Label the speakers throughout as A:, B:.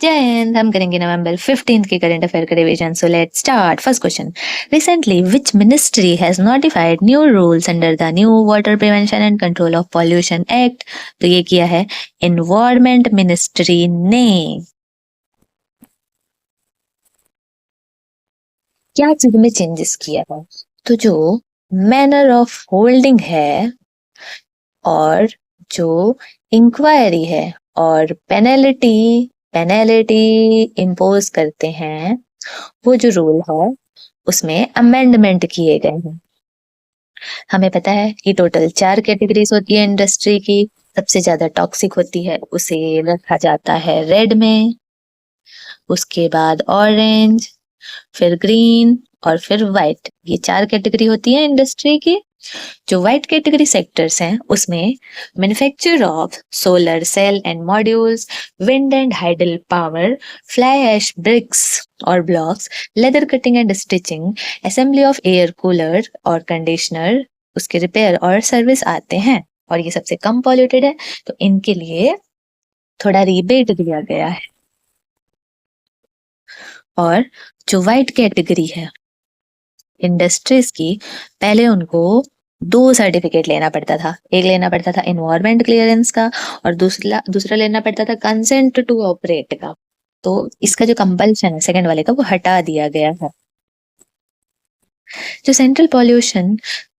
A: जय हिंद। हम करेंगे नवंबर 15 के करंट अफेयर का revision. So let's start. First question, recently which ministry has notified new rules under the new water prevention and control of pollution act? तो ये किया है एनवायरमेंट मिनिस्ट्री ने। क्या चीज में चेंजेस किया है? तो जो मैनर ऑफ होल्डिंग है और जो इंक्वायरी है और पेनल्टी पेनल्टी इम्पोज करते हैं, वो जो रूल है उसमें अमेंडमेंट किए गए हैं। हमें पता है कि टोटल 4 कैटेगरीज होती है इंडस्ट्री की। सबसे ज्यादा टॉक्सिक होती है, उसे रखा जाता है रेड में, उसके बाद ऑरेंज, फिर ग्रीन और फिर व्हाइट। ये 4 कैटेगरी होती है इंडस्ट्री की। जो व्हाइट कैटेगरी सेक्टर्स हैं उसमें manufacture of solar cell and modules, wind and hydel power, fly ash bricks और blocks, leather cutting and stitching, assembly of air cooler और कंडीशनर, उसके रिपेयर और सर्विस आते हैं। और ये सबसे कम पॉल्यूटेड है, तो इनके लिए थोड़ा रिबेट दिया गया है। और जो व्हाइट कैटेगरी है इंडस्ट्रीज की, पहले उनको 2 सर्टिफिकेट लेना पड़ता था। एक लेना पड़ता था एनवायरमेंट क्लियरेंस का और दूसरा दूसरा लेना पड़ता था कंसेंट टू ऑपरेट का। तो इसका जो कंपल्शन है सेकंड वाले का, वो हटा दिया गया है। जो सेंट्रल पॉल्यूशन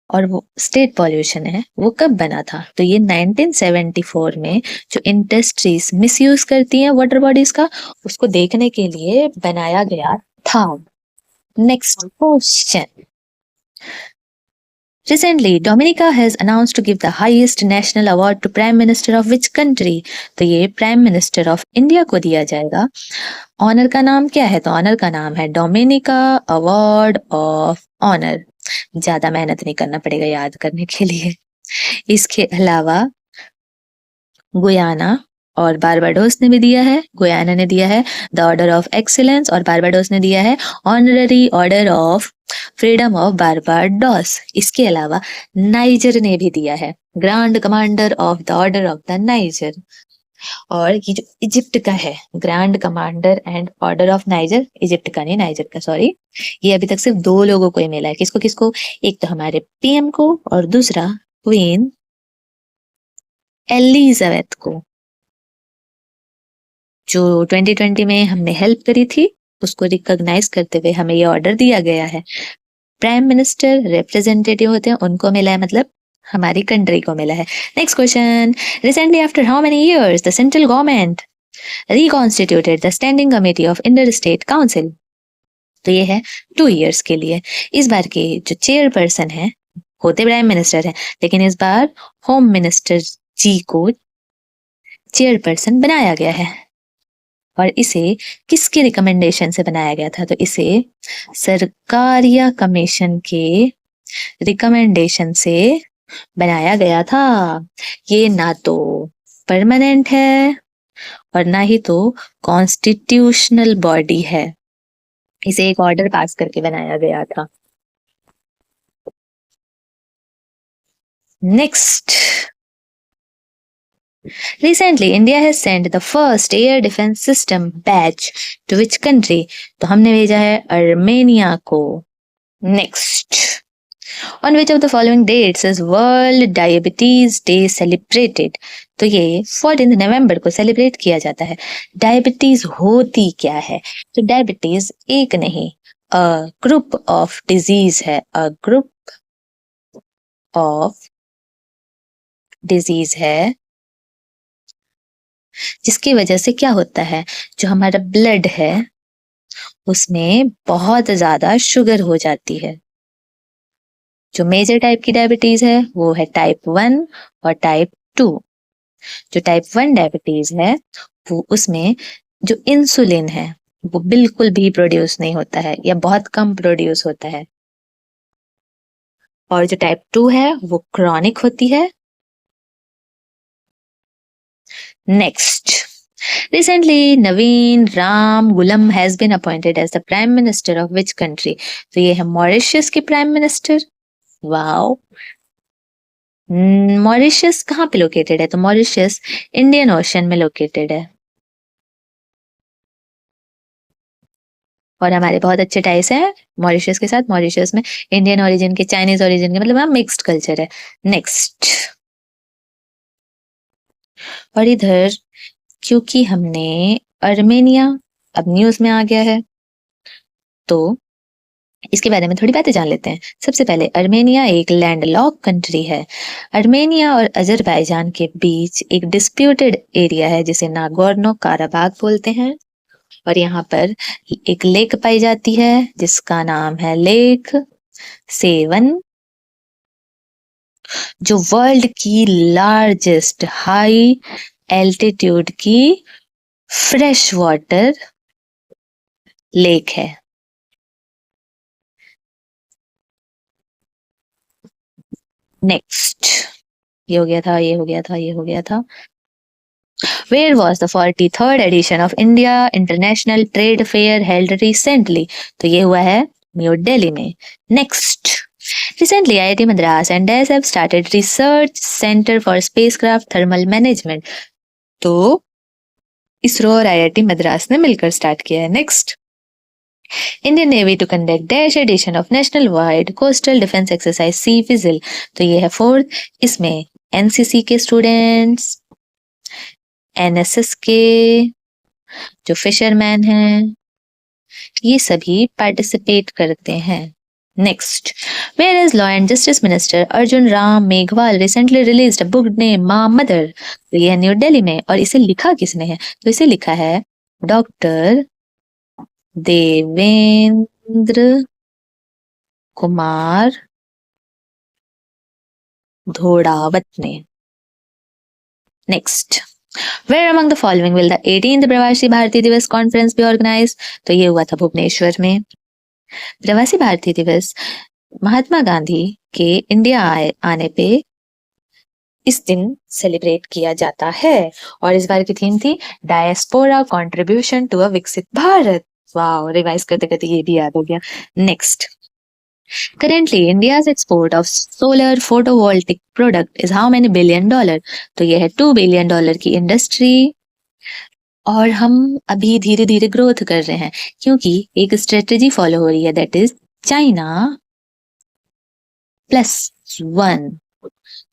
A: और वो स्टेट पॉल्यूशन है, वो कब बना था? तो ये 1974 में जो इंडस्ट्रीज मिसयूज करती हैं वाटर बॉडीज का, उसको देखने के लिए बनाया गया था। Next question, recently Dominica has announced to give the highest national award to Prime Minister of which country? तो ये Prime Minister of India को दिया जाएगा। ऑनर का नाम क्या है? तो ऑनर का नाम है डोमिनिका अवार्ड ऑफ ऑनर। ज्यादा मेहनत नहीं करना पड़ेगा याद करने के लिए। इसके अलावा गुयाना और बारबाडोस ने भी दिया है। गुयाना ने दिया है द ऑर्डर ऑफ एक्सीलेंस और बारबाडोस ने दिया है honorary order of freedom of Barbados. इसके अलावा नाइजर ने भी दिया है grand commander of the order of the niger. और ये जो इजिप्ट का है grand commander and order of niger, Egypt का नहीं नाइजर का, सॉरी, ये अभी तक सिर्फ 2 लोगों को ही मिला है। किसको किसको? एक तो हमारे पीएम को और दूसरा क्वीन एलिजाबेथ को। जो 2020 में हमने हेल्प करी थी उसको रिकॉग्नाइज करते हुए हमें ये ऑर्डर दिया गया है। प्राइम मिनिस्टर रिप्रेजेंटेटिव होते हैं, उनको मिला है, मतलब हमारी कंट्री को मिला है। Next question, recently after how many years the central government reconstituted the standing committee of inter state council? तो ये है 2 इयर्स के लिए। इस बार के जो चेयरपर्सन है, होते प्राइम मिनिस्टर है, लेकिन इस बार होम मिनिस्टर जी को चेयरपर्सन बनाया गया है। और इसे किसके रिकमेंडेशन से बनाया गया था? तो इसे सरकारिया कमीशन के रिकमेंडेशन से बनाया गया था। ये ना तो परमानेंट है और ना ही तो कॉन्स्टिट्यूशनल बॉडी है। इसे एक ऑर्डर पास करके बनाया गया था। Next, recently India has sent the first air defense system batch to which country? तो हमने भेजा है अर्मेनिया को। Next, on which of the following dates is World Diabetes Day celebrated? तो ये 14 नवंबर को सेलिब्रेट किया जाता है। डायबिटीज होती क्या है? तो डायबिटीज एक नहीं, अ ग्रुप ऑफ डिजीज है। अ ग्रुप ऑफ डिजीज है जिसकी वजह से क्या होता है, जो हमारा ब्लड है उसमें बहुत ज्यादा शुगर हो जाती है। जो मेजर टाइप की डायबिटीज है वो है टाइप 1 और टाइप 2। जो टाइप 1 डायबिटीज है वो उसमें जो इंसुलिन है वो बिल्कुल भी प्रोड्यूस नहीं होता है या बहुत कम प्रोड्यूस होता है। और जो टाइप 2 है वो क्रॉनिक होती है। Next, recently Naveen Ram Gulam has been appointed as the prime minister of which country? तो ये है मॉरिशस के प्राइम मिनिस्टर। वाओ, मॉरिशस कहाँ पे लोकेटेड है? तो मॉरिशस इंडियन ओशन में लोकेटेड है। और हमारे बहुत अच्छे टाइस हैं मॉरिशस के साथ। मॉरिशस में इंडियन ओरिजिन के, चाइनीज ओरिजिन के, मतलब वहाँ मिक्स्ड कल्चर है। नेक्स्ट, और इधर क्योंकि हमने अर्मेनिया अब न्यूज में आ गया है, तो इसके बारे में थोड़ी बातें जान लेते हैं। सबसे पहले, अर्मेनिया एक लैंडलॉक कंट्री है। अर्मेनिया और अजरबैजान के बीच एक डिस्प्यूटेड एरिया है जिसे नागोर्नो काराबाग बोलते हैं, और यहाँ पर एक लेक पाई जाती है जिसका नाम है लेक सेवन, जो वर्ल्ड की लार्जेस्ट हाई एल्टीट्यूड की फ्रेश वाटर लेक है। नेक्स्ट, ये हो गया था, ये हो गया था, ये हो गया था। Where was the 43rd edition of India International Trade Fair held recently? तो ये हुआ है न्यू दिल्ली में। Next, recently IIT Madras and DAS have started Research Center for Spacecraft Thermal Management. तो इसरो और IIT मद्रास ने मिलकर स्टार्ट किया है। Next, Indian Navy to conduct dash edition of national wide coastal defence exercise Sea Vigil. तो ये है fourth, इसमें एनसीसी के स्टूडेंट्स, एनएसएस के जो फिशरमैन हैं, ये सभी पार्टिसिपेट करते हैं। Next, where is law and justice minister Arjun Ram Meghwal recently released a book name Maa mother. तो ये है न्यू दिल्ली में, और इसे लिखा किसने है? तो इसे लिखा है डॉक्टर देवेंद्र कुमार धोड़ावत ने। Next, Where among the following will the 18th प्रवासी भारतीय दिवस कॉन्फ्रेंस be organized? तो ये हुआ था भुवनेश्वर में। प्रवासी भारतीय दिवस महात्मा गांधी के इंडिया आने पे इस दिन सेलिब्रेट किया जाता है, और इस बार की थीम थी डायस्पोरा कंट्रीब्यूशन टू अ विकसित भारत। वाओ, रिवाइज करते करते ये भी याद हो गया। Next, currently India's export of solar photovoltaic product is how many billion dollar? तो ये है $2 billion की इंडस्ट्री, और हम अभी धीरे धीरे ग्रोथ कर रहे हैं क्योंकि एक स्ट्रेटेजी फॉलो हो रही है, दैट इज चाइना +1।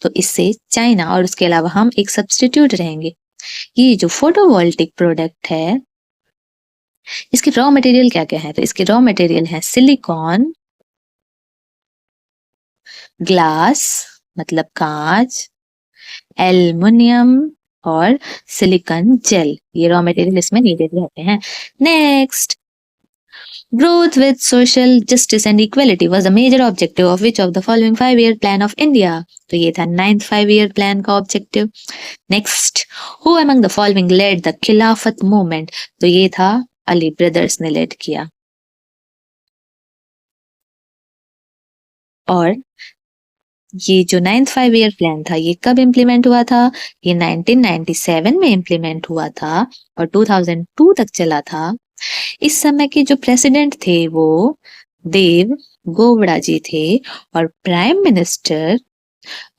A: तो इससे चाइना और उसके अलावा हम एक सब्स्टिट्यूट रहेंगे। ये जो फोटोवोल्टिक प्रोडक्ट है, इसके रॉ मटेरियल क्या क्या है? तो इसके रॉ मटेरियल है सिलिकॉन, ग्लास मतलब कांच, एल्युमिनियम और सिलिकॉन जेल। ये रॉ मटेरियल इसमें नीडेड रहते हैं। Next, growth with social justice and equality was the major objective of which of the following 5-year plan of India? तो ये था 9th 5-year plan का objective. Next, who among the following led the खिलाफत movement? तो ये था Ali brothers ने lead किया। और ये जो 9th 5-year प्लान था, ये कब इम्प्लीमेंट हुआ था? ये 1997 में इम्प्लीमेंट हुआ था और 2002 तक चला था। इस समय के जो प्रेसिडेंट थे वो देव गौड़ा जी थे, और प्राइम मिनिस्टर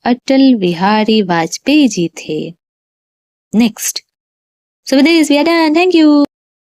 A: अटल बिहारी वाजपेयी जी थे। Next, so with this we are done. Thank you.